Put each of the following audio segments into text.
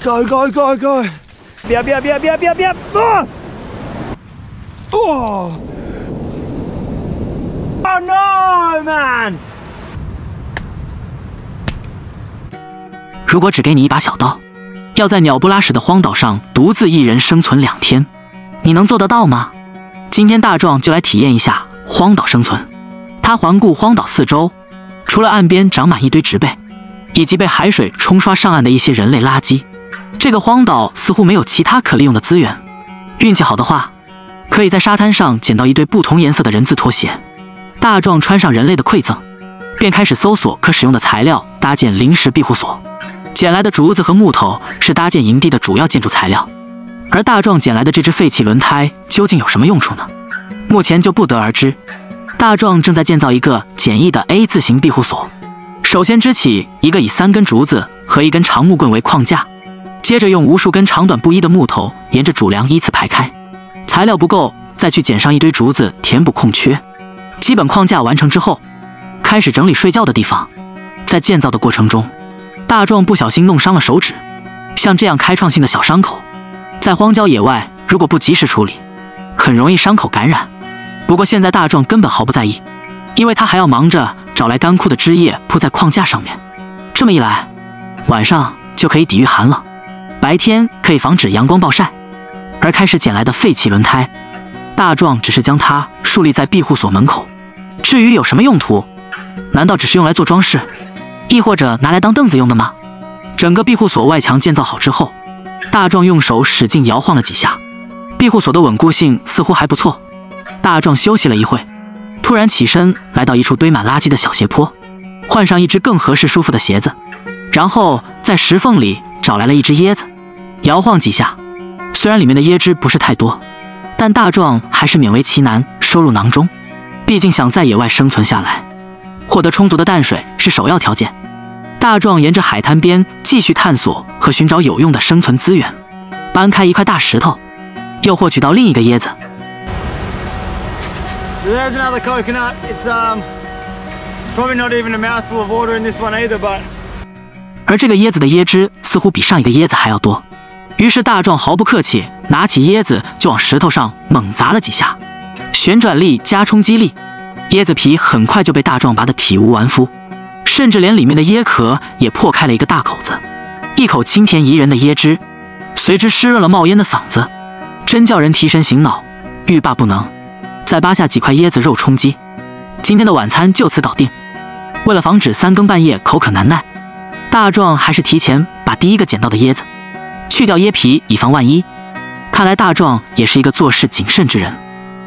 Go, go, go, go. Biap, biap, biap, biap, biap, biap. Boss! Oh! Oh no, man! 如果只给你一把小刀，要在鸟不拉屎的荒岛上独自一人生存2天，你能做得到吗？今天大壮就来体验一下荒岛生存。他环顾荒岛四周，除了岸边长满一堆植被，以及被海水冲刷上岸的一些人类垃圾，这个荒岛似乎没有其他可利用的资源。运气好的话，可以在沙滩上捡到一对不同颜色的人字拖鞋。大壮穿上人类的馈赠，便开始搜索可使用的材料，搭建临时庇护所。捡来的竹子和木头是搭建营地的主要建筑材料，而大壮捡来的这只废弃轮胎究竟有什么用处呢？目前就不得而知。大壮正在建造一个简易的 A 字形庇护所，首先支起一个以3根竹子和1根长木棍为框架，接着用无数根长短不一的木头沿着主梁依次排开。材料不够，再去捡上一堆竹子填补空缺。基本框架完成之后，开始整理睡觉的地方。在建造的过程中，大壮不小心弄伤了手指。像这样开创性的小伤口，在荒郊野外如果不及时处理，很容易伤口感染。不过现在大壮根本毫不在意，因为他还要忙着找来干枯的枝叶铺在框架上面。这么一来，晚上就可以抵御寒冷，白天可以防止阳光暴晒。而开始捡来的废弃轮胎，大壮只是将它竖立在庇护所门口。至于有什么用途，难道只是用来做装饰，亦或者拿来当凳子用的吗？整个庇护所外墙建造好之后，大壮用手使劲摇晃了几下，庇护所的稳固性似乎还不错。大壮休息了一会，突然起身来到一处堆满垃圾的小斜坡，换上一只更合适舒服的鞋子，然后在石缝里找来了一只椰子，摇晃几下。虽然里面的椰汁不是太多，但大壮还是勉为其难收入囊中。毕竟想在野外生存下来，获得充足的淡水是首要条件。大壮沿着海滩边继续探索和寻找有用的生存资源，搬开一块大石头，又获取到另一个椰子。There's another coconut. It's probably not even a mouthful of water in this one either, but 而这个椰子的椰汁似乎比上一个椰子还要多，于是大壮毫不客气拿起椰子就往石头上猛砸了几下，旋转力加冲击力，椰子皮很快就被大壮拔得体无完肤，甚至连里面的椰壳也破开了一个大口子。一口清甜宜人的椰汁随之湿润了冒烟的嗓子，真叫人提神醒脑，欲罢不能。再扒下几块椰子肉充饥，今天的晚餐就此搞定。为了防止3更半夜口渴难耐，大壮还是提前把第一个捡到的椰子去掉椰皮，以防万一。看来大壮也是一个做事谨慎之人。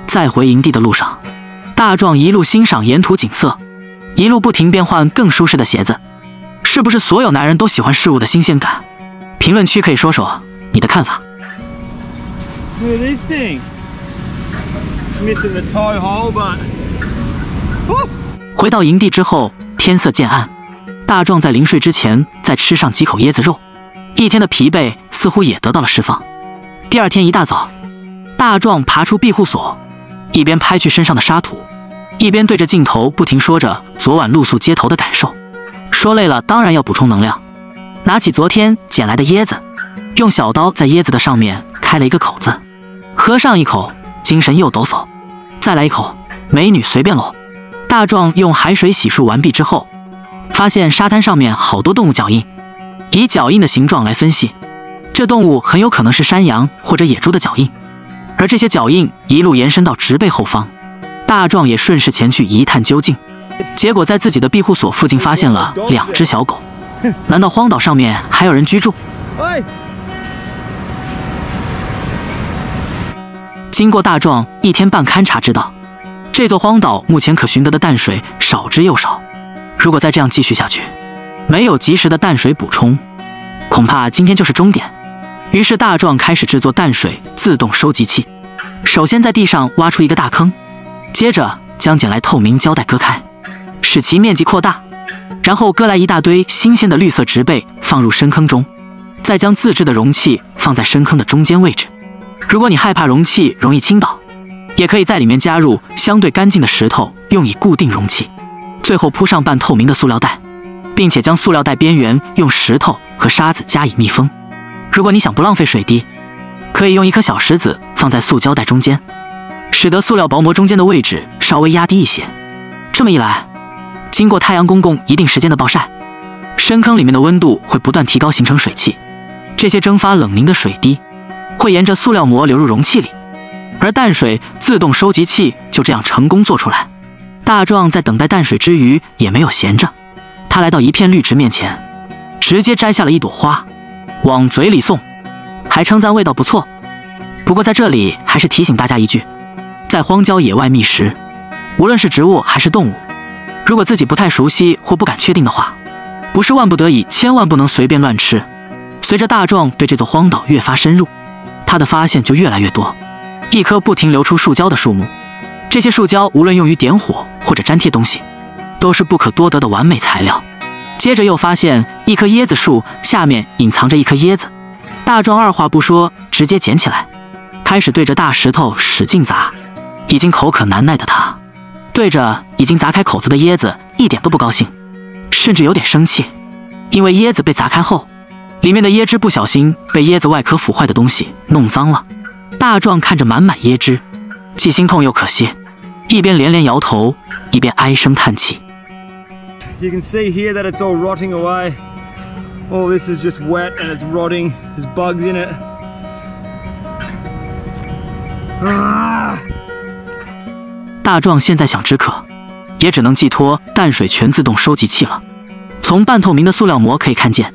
在回营地的路上，大壮一路欣赏沿途景色，一路不停变换更舒适的鞋子。是不是所有男人都喜欢事物的新鲜感？评论区可以说说你的看法。 look at this thing. Missing the toe hole, but 回到营地之后，天色渐暗，大壮在临睡之前再吃上几口椰子肉，一天的疲惫似乎也得到了释放。第二天一大早，大壮爬出庇护所，一边拍去身上的沙土，一边对着镜头不停说着昨晚露宿街头的感受。说累了当然要补充能量，拿起昨天捡来的椰子，用小刀在椰子的上面开了一个口子，喝上一口，精神又抖擞。再来一口，美女随便喽。大壮用海水洗漱完毕之后，发现沙滩上面好多动物脚印，以脚印的形状来分析，这动物很有可能是山羊或者野猪的脚印。而这些脚印一路延伸到植被后方，大壮也顺势前去一探究竟。结果在自己的庇护所附近发现了2只小狗。难道荒岛上面还有人居住？经过大壮1天半勘察知道，这座荒岛目前可寻得的淡水少之又少。如果再这样继续下去，没有及时的淡水补充，恐怕今天就是终点。于是大壮开始制作淡水自动收集器。首先在地上挖出一个大坑，接着将捡来透明胶带割开，使其面积扩大，然后割来一大堆新鲜的绿色植被放入深坑中，再将自制的容器放在深坑的中间位置。如果你害怕容器容易倾倒，也可以在里面加入相对干净的石头，用以固定容器。最后铺上半透明的塑料袋，并且将塑料袋边缘用石头和沙子加以密封。如果你想不浪费水滴，可以用一颗小石子放在塑胶袋中间，使得塑料薄膜中间的位置稍微压低一些。这么一来，经过太阳公公一定时间的暴晒，深坑里面的温度会不断提高，形成水汽。这些蒸发冷凝的水滴会沿着塑料膜流入容器里，而淡水自动收集器就这样成功做出来。大壮在等待淡水之余也没有闲着，他来到一片绿植面前，直接摘下了一朵花，往嘴里送，还称赞味道不错。不过在这里还是提醒大家一句，在荒郊野外觅食，无论是植物还是动物，如果自己不太熟悉或不敢确定的话，不是万不得已千万不能随便乱吃。随着大壮对这座荒岛越发深入，他的发现就越来越多，一棵不停流出树胶的树木，这些树胶无论用于点火或者粘贴东西，都是不可多得的完美材料。接着又发现一棵椰子树下面隐藏着一颗椰子，大壮二话不说直接捡起来，开始对着大石头使劲砸。已经口渴难耐的他对着已经砸开口子的椰子一点都不高兴，甚至有点生气，因为椰子被砸开后，里面的椰汁不小心被椰子外壳腐坏的东西弄脏了。大壮看着满满椰汁，既心痛又可惜，一边连连摇头，一边唉声叹气。 You can see here that it's all rotting away. All this is just wet and it's rotting. There's bugs in it. Ah! 大壮现在想止渴，也只能寄托淡水全自动收集器了。从半透明的塑料膜可以看见，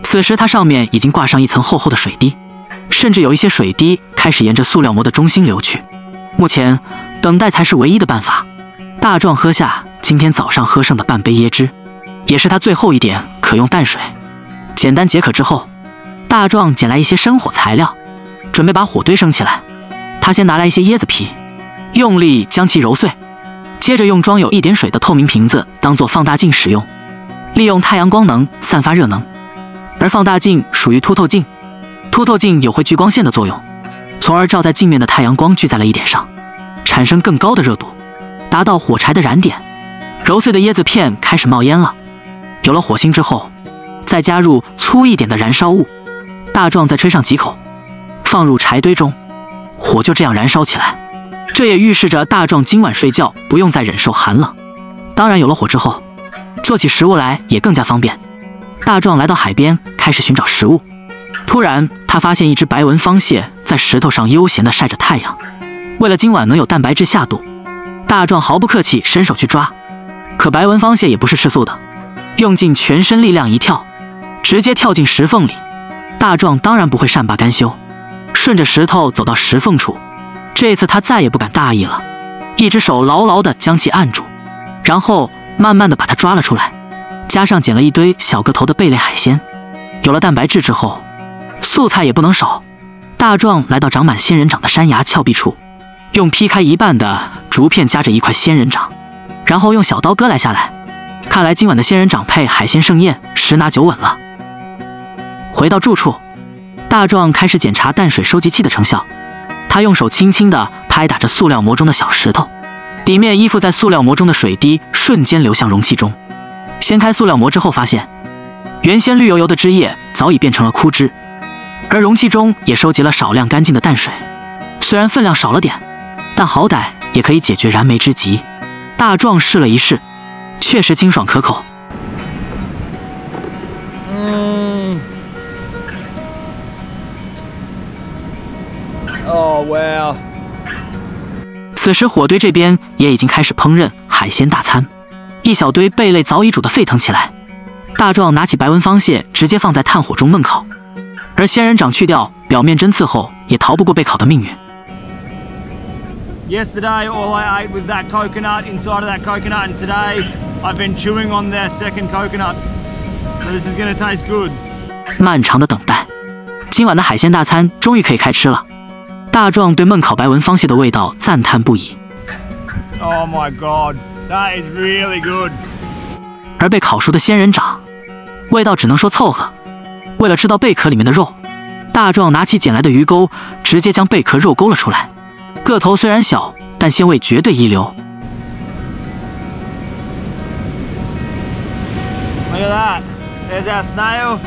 此时它上面已经挂上一层厚厚的水滴，甚至有一些水滴开始沿着塑料膜的中心流去。目前等待才是唯一的办法。大壮喝下今天早上喝剩的半杯椰汁，也是他最后一点可用淡水。简单解渴之后，大壮捡来一些生火材料，准备把火堆升起来。他先拿来一些椰子皮，用力将其揉碎，接着用装有一点水的透明瓶子当做放大镜使用，利用太阳光能散发热能。而放大镜属于凸透镜，凸透镜有会聚光线的作用，从而照在镜面的太阳光聚在了一点上，产生更高的热度，达到火柴的燃点。揉碎的椰子片开始冒烟了，有了火星之后，再加入粗一点的燃烧物，大壮再吹上几口，放入柴堆中，火就这样燃烧起来。这也预示着大壮今晚睡觉不用再忍受寒冷。当然有了火之后，做起食物来也更加方便。大壮来到海边开始寻找食物，突然他发现一只白纹方蟹在石头上悠闲地晒着太阳。为了今晚能有蛋白质下肚，大壮毫不客气伸手去抓，可白纹方蟹也不是吃素的，用尽全身力量一跳，直接跳进石缝里。大壮当然不会善罢甘休，顺着石头走到石缝处，这次他再也不敢大意了，一只手牢牢地将其按住，然后慢慢地把它抓了出来，加上捡了一堆小个头的贝类海鲜。有了蛋白质之后，素菜也不能少。大壮来到长满仙人掌的山崖峭壁处，用劈开一半的竹片夹着一块仙人掌，然后用小刀割来下来。看来今晚的仙人掌配海鲜盛宴十拿九稳了。回到住处，大壮开始检查淡水收集器的成效。他用手轻轻地拍打着塑料膜中的小石头，底面依附在塑料膜中的水滴瞬间流向容器中。掀开塑料膜之后，发现原先绿油油的汁液早已变成了枯汁，而容器中也收集了少量干净的淡水。虽然分量少了点，但好歹也可以解决燃眉之急。大壮试了一试，确实清爽可口。Oh wow！ 此时火堆这边也已经开始烹饪海鲜大餐，一小堆贝类早已煮得沸腾起来。大壮拿起白纹方蟹直接放在炭火中焖烤，而仙人掌去掉表面针刺后，也逃不过被烤的命运。Yesterday, all I ate was that coconut inside of that coconut, and today I've been chewing on their second coconut. So this is going to taste good. 漫长的等待，今晚的海鲜大餐终于可以开吃了。大壮对焖烤白纹方蟹的味道赞叹不已。Oh my god, that is really good. 而被烤熟的仙人掌，味道只能说凑合。为了吃到贝壳里面的肉，大壮拿起捡来的鱼钩，直接将贝壳肉勾了出来。个头虽然小，但鲜味绝对一流。Look at that. There's our snail.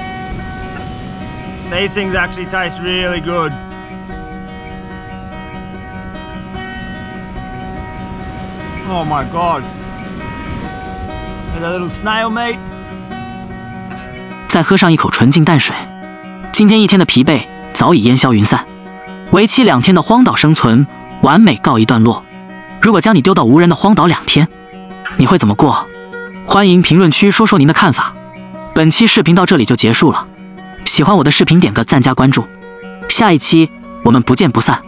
These things actually taste really good. Oh my god. There's a little snail meat. 再喝上一口纯净淡水，今天一天的疲惫早已烟消云散。为期2天的荒岛生存完美告一段落。如果将你丢到无人的荒岛2天，你会怎么过？欢迎评论区说说您的看法。本期视频到这里就结束了，喜欢我的视频点个赞加关注，下一期我们不见不散。